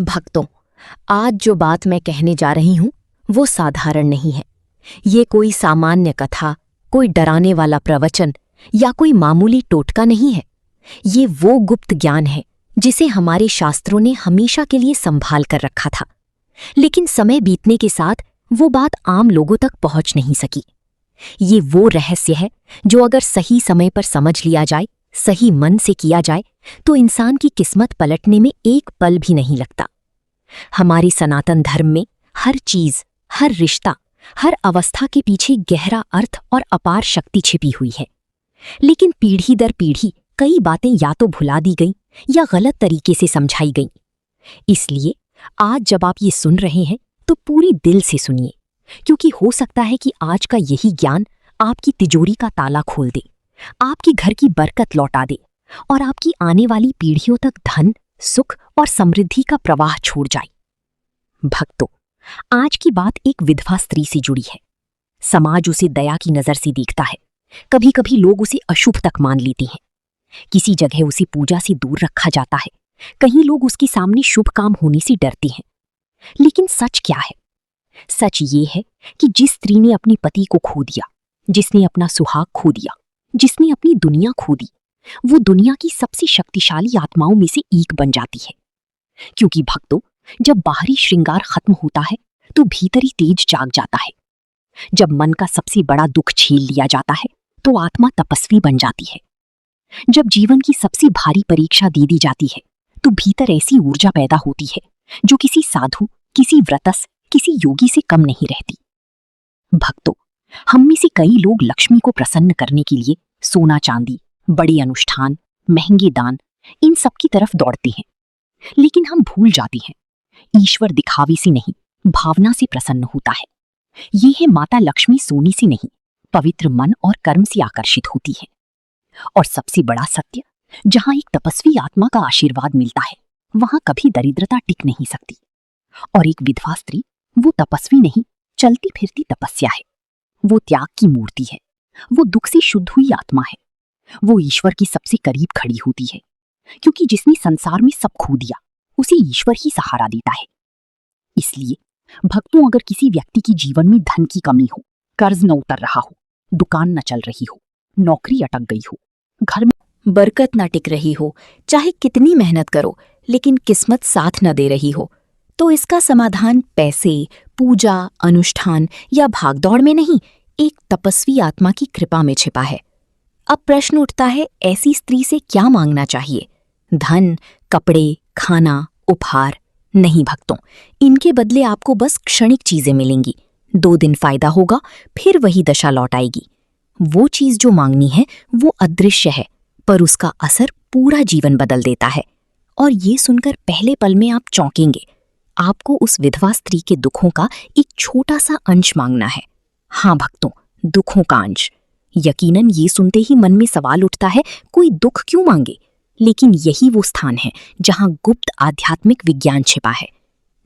भक्तों, आज जो बात मैं कहने जा रही हूं वो साधारण नहीं है। ये कोई सामान्य कथा, कोई डराने वाला प्रवचन या कोई मामूली टोटका नहीं है। ये वो गुप्त ज्ञान है जिसे हमारे शास्त्रों ने हमेशा के लिए संभाल कर रखा था, लेकिन समय बीतने के साथ वो बात आम लोगों तक पहुंच नहीं सकी। ये वो रहस्य है जो अगर सही समय पर समझ लिया जाए, सही मन से किया जाए, तो इंसान की किस्मत पलटने में एक पल भी नहीं लगता। हमारे सनातन धर्म में हर चीज, हर रिश्ता, हर अवस्था के पीछे गहरा अर्थ और अपार शक्ति छिपी हुई है। लेकिन पीढ़ी दर पीढ़ी कई बातें या तो भुला दी गईं या गलत तरीके से समझाई गईं। इसलिए आज जब आप ये सुन रहे हैं तो पूरी दिल से सुनिए, क्योंकि हो सकता है कि आज का यही ज्ञान आपकी तिजोरी का ताला खोल दे, आपकी घर की बरकत लौटा दे और आपकी आने वाली पीढ़ियों तक धन, सुख और समृद्धि का प्रवाह छोड़ जाए। भक्तों, आज की बात एक विधवा स्त्री से जुड़ी है। समाज उसे दया की नजर से देखता है, कभी कभी लोग उसे अशुभ तक मान लेते हैं। किसी जगह उसे पूजा से दूर रखा जाता है, कहीं लोग उसके सामने शुभ काम होने से डरते हैं। लेकिन सच क्या है? सच ये है कि जिस स्त्री ने अपने पति को खो दिया, जिसने अपना सुहाग खो दिया, जिसने अपनी दुनिया खो दी, वो दुनिया की सबसे शक्तिशाली आत्माओं में से एक बन जाती है। क्योंकि भक्तों, जब बाहरी श्रृंगार खत्म होता है तो भीतरी तेज जाग जाता है। जब मन का सबसे बड़ा दुख झेल लिया जाता है तो आत्मा तपस्वी बन जाती है। जब जीवन की सबसे भारी परीक्षा दे दी जाती है तो भीतर ऐसी ऊर्जा पैदा होती है जो किसी साधु, किसी व्रतस, किसी योगी से कम नहीं रहती। भक्तों, हम में से कई लोग लक्ष्मी को प्रसन्न करने के लिए सोना चांदी, बड़े अनुष्ठान, महंगे दान, इन सब की तरफ दौड़ते हैं। लेकिन हम भूल जाते हैं, ईश्वर दिखावे से नहीं, भावना से प्रसन्न होता है। ये है माता लक्ष्मी सोने से नहीं, पवित्र मन और कर्म से आकर्षित होती है। और सबसे बड़ा सत्य, जहां एक तपस्वी आत्मा का आशीर्वाद मिलता है, वहां कभी दरिद्रता टिक नहीं सकती। और एक विधवा स्त्री वो तपस्वी नहीं, चलती फिरती तपस्या है। वो त्याग की मूर्ति है, वो दुख से शुद्ध हुई आत्मा है। वो ईश्वर की सबसे करीब खड़ी होती है, क्योंकि जिसने संसार में सब खो दिया उसे ईश्वर ही सहारा देता है। इसलिए भक्तों, अगर किसी व्यक्ति की जीवन में धन की कमी हो, कर्ज न उतर रहा हो, दुकान न चल रही हो, नौकरी अटक गई हो, घर में बरकत न टिक रही हो, चाहे कितनी मेहनत करो लेकिन किस्मत साथ न दे रही हो, तो इसका समाधान पैसे, पूजा, अनुष्ठान या भागदौड़ में नहीं, एक तपस्वी आत्मा की कृपा में छिपा है। अब प्रश्न उठता है, ऐसी स्त्री से क्या मांगना चाहिए? धन, कपड़े, खाना, उपहार? नहीं भक्तों, इनके बदले आपको बस क्षणिक चीजें मिलेंगी। 2 दिन फायदा होगा, फिर वही दशा लौट आएगी। वो चीज जो मांगनी है वो अदृश्य है, पर उसका असर पूरा जीवन बदल देता है। और ये सुनकर पहले पल में आप चौंकेंगे। आपको उस विधवा स्त्री के दुखों का एक छोटा सा अंश मांगना है। हाँ भक्तों, दुखों का अंश। यकीनन ये सुनते ही मन में सवाल उठता है, कोई दुख क्यों मांगे? लेकिन यही वो स्थान है जहां गुप्त आध्यात्मिक विज्ञान छिपा है।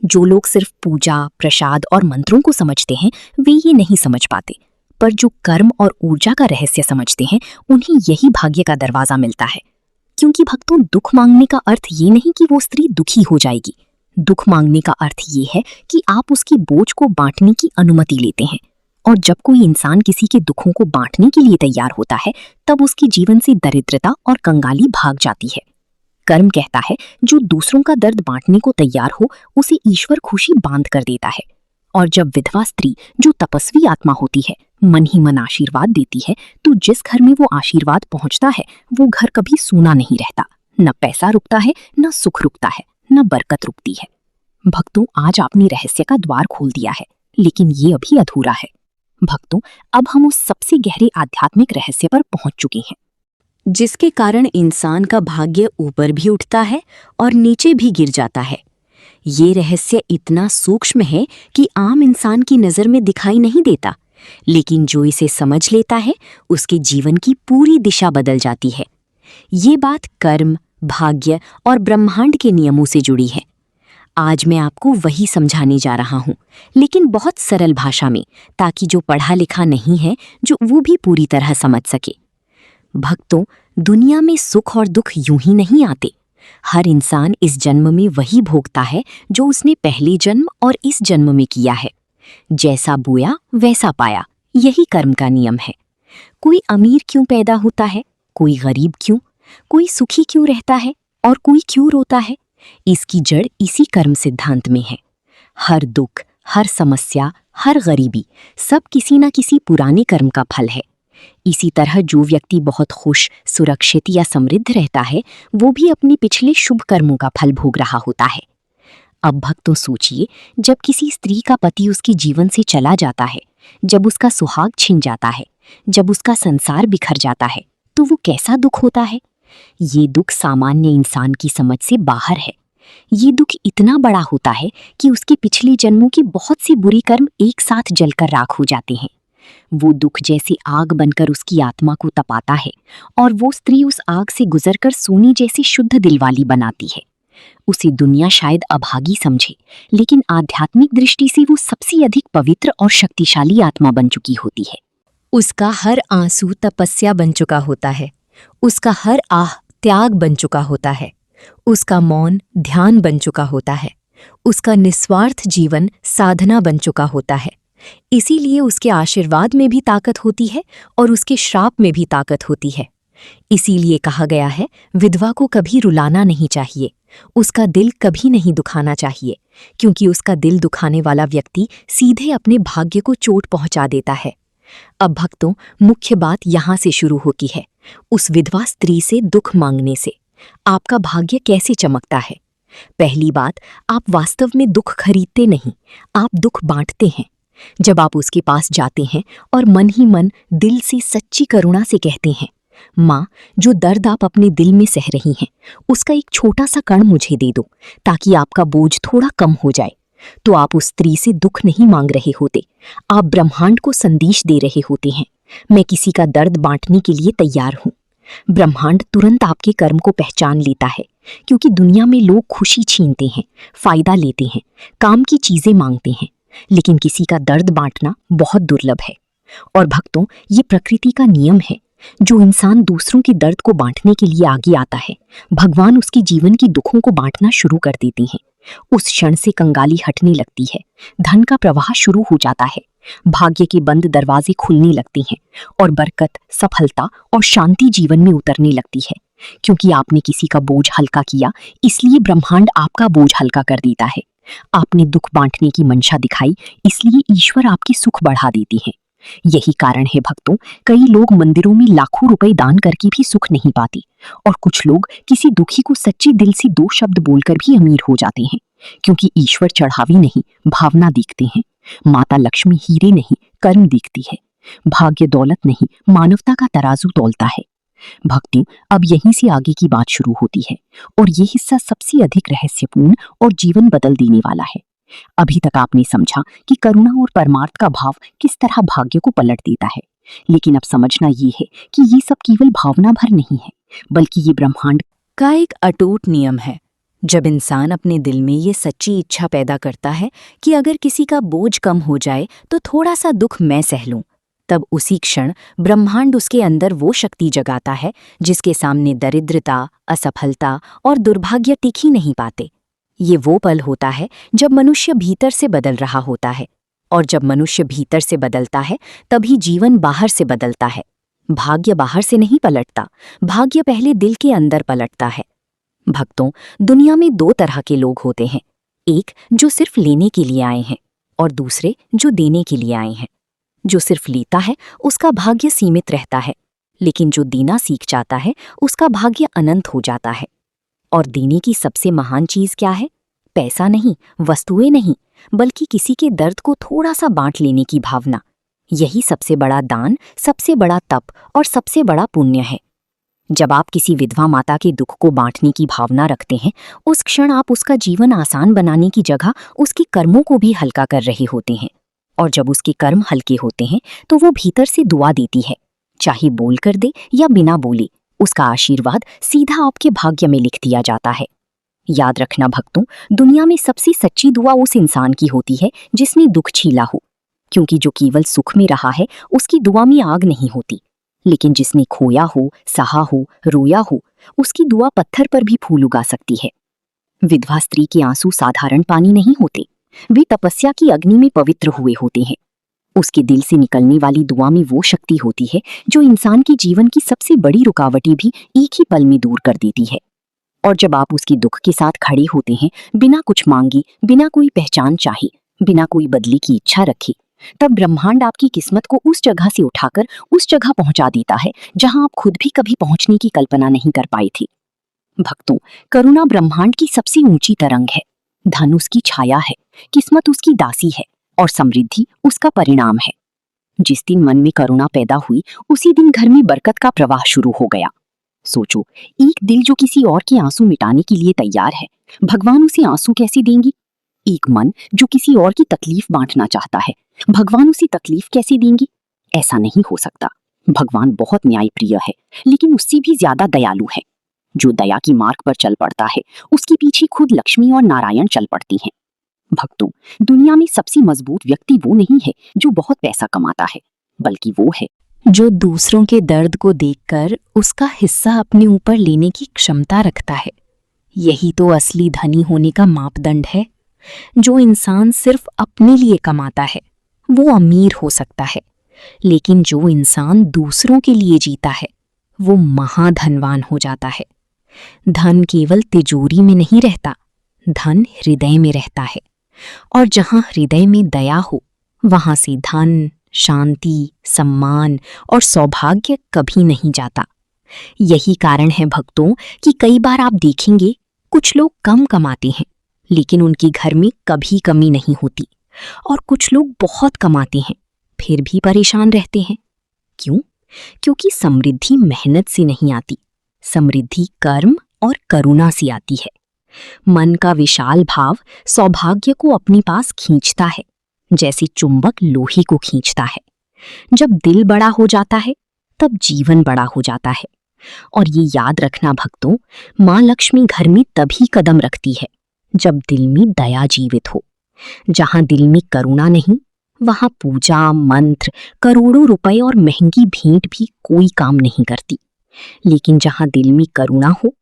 जो लोग सिर्फ पूजा, प्रसाद और मंत्रों को समझते हैं, वे ये नहीं समझ पाते, पर जो कर्म और ऊर्जा का रहस्य समझते हैं, उन्हें यही भाग्य का दरवाजा मिलता है। क्योंकि भक्तों, दुख मांगने का अर्थ ये नहीं कि वो स्त्री दुखी हो जाएगी। दुख मांगने का अर्थ ये है कि आप उसकी बोझ को बांटने की अनुमति लेते हैं। और जब कोई इंसान किसी के दुखों को बांटने के लिए तैयार होता है, तब उसके जीवन से दरिद्रता और कंगाली भाग जाती है। कर्म कहता है, जो दूसरों का दर्द बांटने को तैयार हो, उसे ईश्वर खुशी बांध कर देता है। और जब विधवा स्त्री, जो तपस्वी आत्मा होती है, मन ही मन आशीर्वाद देती है, तो जिस घर में वो आशीर्वाद पहुंचता है, वो घर कभी सूना नहीं रहता। न पैसा रुकता है, न सुख रुकता है, न बरकत रुकती है। भक्तों, आज आपने रहस्य का द्वार खोल दिया है, लेकिन ये अभी अधूरा है। भक्तों, अब हम उस सबसे गहरे आध्यात्मिक रहस्य पर पहुंच चुके हैं, जिसके कारण इंसान का भाग्य ऊपर भी उठता है और नीचे भी गिर जाता है। ये रहस्य इतना सूक्ष्म है कि आम इंसान की नजर में दिखाई नहीं देता, लेकिन जो इसे समझ लेता है, उसके जीवन की पूरी दिशा बदल जाती है। ये बात कर्म, भाग्य और ब्रह्मांड के नियमों से जुड़ी है। आज मैं आपको वही समझाने जा रहा हूँ, लेकिन बहुत सरल भाषा में, ताकि जो पढ़ा लिखा नहीं है, जो वो भी पूरी तरह समझ सके। भक्तों, दुनिया में सुख और दुख यूं ही नहीं आते, हर इंसान इस जन्म में वही भोगता है जो उसने पहले जन्म और इस जन्म में किया है। जैसा बोया वैसा पाया, यही कर्म का नियम है। कोई अमीर क्यों पैदा होता है, कोई गरीब क्यों, कोई सुखी क्यों रहता है और कोई क्यों रोता है, इसकी जड़ इसी कर्म सिद्धांत में है। हर दुख, हर समस्या, हर गरीबी सब किसी न किसी पुराने कर्म का फल है। इसी तरह जो व्यक्ति बहुत खुश, सुरक्षित या समृद्ध रहता है, वो भी अपने पिछले शुभ कर्मों का फल भोग रहा होता है। अब भक्तों सोचिए, जब किसी स्त्री का पति उसके जीवन से चला जाता है, जब उसका सुहाग छिन जाता है, जब उसका संसार बिखर जाता है, तो वो कैसा दुख होता है। ये दुख सामान्य इंसान की समझ से बाहर है। ये दुख इतना बड़ा होता है कि उसके पिछले जन्मों की बहुत सी बुरी कर्म एक साथ जलकर राख हो जाते हैं। वो दुख जैसे आग बनकर उसकी आत्मा को तपाता है और वो स्त्री उस आग से गुजरकर सोने जैसी शुद्ध दिल वाली बनाती है। उसे दुनिया शायद अभागी समझे, लेकिन आध्यात्मिक दृष्टि से वो सबसे अधिक पवित्र और शक्तिशाली आत्मा बन चुकी होती है। उसका हर आंसू तपस्या बन चुका होता है, उसका हर आह त्याग बन चुका होता है, उसका मौन ध्यान बन चुका होता है, उसका निस्वार्थ जीवन साधना बन चुका होता है। इसीलिए उसके आशीर्वाद में भी ताकत होती है और उसके श्राप में भी ताकत होती है। इसीलिए कहा गया है, विधवा को कभी रुलाना नहीं चाहिए, उसका दिल कभी नहीं दुखाना चाहिए, क्योंकि उसका दिल दुखाने वाला व्यक्ति सीधे अपने भाग्य को चोट पहुंचा देता है। अब भक्तों, मुख्य बात यहाँ से शुरू होती है, उस विधवा स्त्री से दुख मांगने से। आपका भाग्य कैसे चमकता है? पहली बात, आप वास्तव में दुख खरीदते नहीं, आप दुख बांटते हैं। जब आप उसके पास जाते हैं और मन ही मन दिल से सच्ची करुणा से कहते हैं, माँ, जो दर्द आप अपने दिल में सह रही हैं, उसका एक छोटा सा कण मुझे दे दो ताकि आपका बोझ थोड़ा कम हो जाए, तो आप उस स्त्री से दुख नहीं मांग रहे होते, आप ब्रह्मांड को संदेश दे रहे होते हैं, मैं किसी का दर्द बांटने के लिए तैयार हूँ। ब्रह्मांड तुरंत आपके कर्म को पहचान लेता है, क्योंकि दुनिया में लोग खुशी छीनते हैं, फायदा लेते हैं, काम की चीजें मांगते हैं, लेकिन किसी का दर्द बांटना बहुत दुर्लभ है। और भक्तों, ये प्रकृति का नियम है। जो इंसान दूसरों के दर्द को बांटने के लिए आगे आता है, भगवान उसके जीवन की दुखों को बांटना शुरू कर देते हैं। उस क्षण से कंगाली हटने लगती है, धन का प्रवाह शुरू हो जाता है, भाग्य के बंद दरवाजे खुलने लगते हैं और बरकत, सफलता और शांति जीवन में उतरने लगती है। क्योंकि आपने किसी का बोझ हल्का किया, इसलिए ब्रह्मांड आपका बोझ हल्का कर देता है। आपने दुख बांटने की मंशा दिखाई, इसलिए ईश्वर आपकी सुख बढ़ा देती है। यही कारण है भक्तों, कई लोग मंदिरों में लाखों रुपए दान करके भी सुख नहीं पाते, और कुछ लोग किसी दुखी को सच्चे दिल से 2 शब्द बोलकर भी अमीर हो जाते हैं। क्योंकि ईश्वर चढ़ावी नहीं, भावना देखते हैं। माता लक्ष्मी हीरे नहीं, कर्म देखती है। भाग्य दौलत नहीं, मानवता का तराजू तौलता है। भक्ति, अब यहीं से आगे की बात शुरू होती है, और ये हिस्सा सबसे अधिक रहस्यपूर्ण और जीवन बदल देने वाला है। अभी तक आपने समझा कि करुणा और परमार्थ का भाव किस तरह भाग्य को पलट देता है, लेकिन अब समझना ये है कि ये सब केवल भावना भर नहीं है, बल्कि ये ब्रह्मांड का एक अटूट नियम है। जब इंसान अपने दिल में ये सच्ची इच्छा पैदा करता है कि अगर किसी का बोझ कम हो जाए तो थोड़ा सा दुख मैं सह लूं, तब उसी क्षण ब्रह्मांड उसके अंदर वो शक्ति जगाता है जिसके सामने दरिद्रता, असफलता और दुर्भाग्य टिक ही नहीं पाते। ये वो पल होता है जब मनुष्य भीतर से बदल रहा होता है, और जब मनुष्य भीतर से बदलता है तभी जीवन बाहर से बदलता है। भाग्य बाहर से नहीं पलटता, भाग्य पहले दिल के अंदर पलटता है। भक्तों, दुनिया में 2 तरह के लोग होते हैं, एक जो सिर्फ लेने के लिए आए हैं और दूसरे जो देने के लिए आए हैं। जो सिर्फ लेता है उसका भाग्य सीमित रहता है, लेकिन जो देना सीख जाता है उसका भाग्य अनंत हो जाता है। और देने की सबसे महान चीज क्या है? पैसा नहीं, वस्तुएं नहीं, बल्कि किसी के दर्द को थोड़ा सा बांट लेने की भावना। यही सबसे बड़ा दान, सबसे बड़ा तप और सबसे बड़ा पुण्य है। जब आप किसी विधवा माता के दुख को बांटने की भावना रखते हैं, उस क्षण आप उसका जीवन आसान बनाने की जगह उसके कर्मों को भी हल्का कर रहे होते हैं। और जब उसके कर्म हल्के होते हैं तो वो भीतर से दुआ देती है, चाहे बोल कर दे या बिना बोले, उसका आशीर्वाद सीधा आपके भाग्य में लिख दिया जाता है। याद रखना भक्तों, दुनिया में सबसे सच्ची दुआ उस इंसान की होती है जिसने दुख झेला हो, क्योंकि जो केवल सुख में रहा है उसकी दुआ में आग नहीं होती, लेकिन जिसने खोया हो, सहा हो, रोया हो, उसकी दुआ पत्थर पर भी फूल उगा सकती है। विधवा स्त्री के आंसू साधारण पानी नहीं होते, वे तपस्या की अग्नि में पवित्र हुए होते हैं। उसके दिल से निकलने वाली दुआ में वो शक्ति होती है जो इंसान के जीवन की सबसे बड़ी रुकावटें भी एक ही पल में दूर कर देती है। और जब आप उसके दुख के साथ खड़े होते हैं, बिना कुछ मांगे, बिना कोई पहचान चाहे, बिना कोई बदले की इच्छा रखे, तब ब्रह्मांड आपकी किस्मत को उस जगह से उठाकर उस जगह पहुंचा देता है जहां आप खुद भी कभी पहुंचने की कल्पना नहीं कर पाए थे। भक्तों, करुणा ब्रह्मांड की सबसे ऊंची तरंग है। धन उसकी छाया है, किस्मत उसकी दासी है और समृद्धि उसका परिणाम है। जिस दिन मन में करुणा पैदा हुई, उसी दिन घर में बरकत का प्रवाह शुरू हो गया। सोचो, एक दिल जो किसी और के आंसू मिटाने के लिए तैयार है, भगवान उसे आंसू कैसे देंगे? एक मन जो किसी और की तकलीफ बांटना चाहता है, भगवान उसे तकलीफ कैसे देंगे? ऐसा नहीं हो सकता। भगवान बहुत न्यायप्रिय है, लेकिन उससे भी ज्यादा दयालु है। जो दया की मार्ग पर चल पड़ता है, उसके पीछे खुद लक्ष्मी और नारायण चल पड़ते हैं। भक्तों, दुनिया में सबसे मजबूत व्यक्ति वो नहीं है जो बहुत पैसा कमाता है, बल्कि वो है जो दूसरों के दर्द को देखकर उसका हिस्सा अपने ऊपर लेने की क्षमता रखता है। यही तो असली धनी होने का मापदंड है। जो इंसान सिर्फ अपने लिए कमाता है, वो अमीर हो सकता है, लेकिन जो इंसान दूसरों के लिए जीता है, वो महाधनवान हो जाता है। धन केवल तिजोरी में नहीं रहता, धन हृदय में रहता है। और जहां हृदय में दया हो, वहां से धन, शांति, सम्मान और सौभाग्य कभी नहीं जाता। यही कारण है भक्तों कि कई बार आप देखेंगे कुछ लोग कम कमाते हैं, लेकिन उनके घर में कभी कमी नहीं होती, और कुछ लोग बहुत कमाते हैं, फिर भी परेशान रहते हैं। क्यों? क्योंकि समृद्धि मेहनत से नहीं आती, समृद्धि कर्म और करुणा से आती है। मन का विशाल भाव सौभाग्य को अपने पास खींचता है, जैसे चुंबक लोहे को खींचता है। जब दिल बड़ा हो जाता है, तब जीवन बड़ा हो जाता है। और ये याद रखना भक्तों, माँ लक्ष्मी घर में तभी कदम रखती है जब दिल में दया जीवित हो। जहां दिल में करुणा नहीं, वहां पूजा, मंत्र, करोड़ों रुपए और महंगी भेंट भी कोई काम नहीं करती। लेकिन जहां दिल में करुणा हो,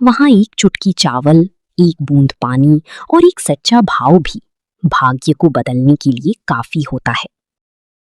वहां एक चुटकी चावल, एक बूंद पानी और एक सच्चा भाव भी भाग्य को बदलने के लिए काफी होता है।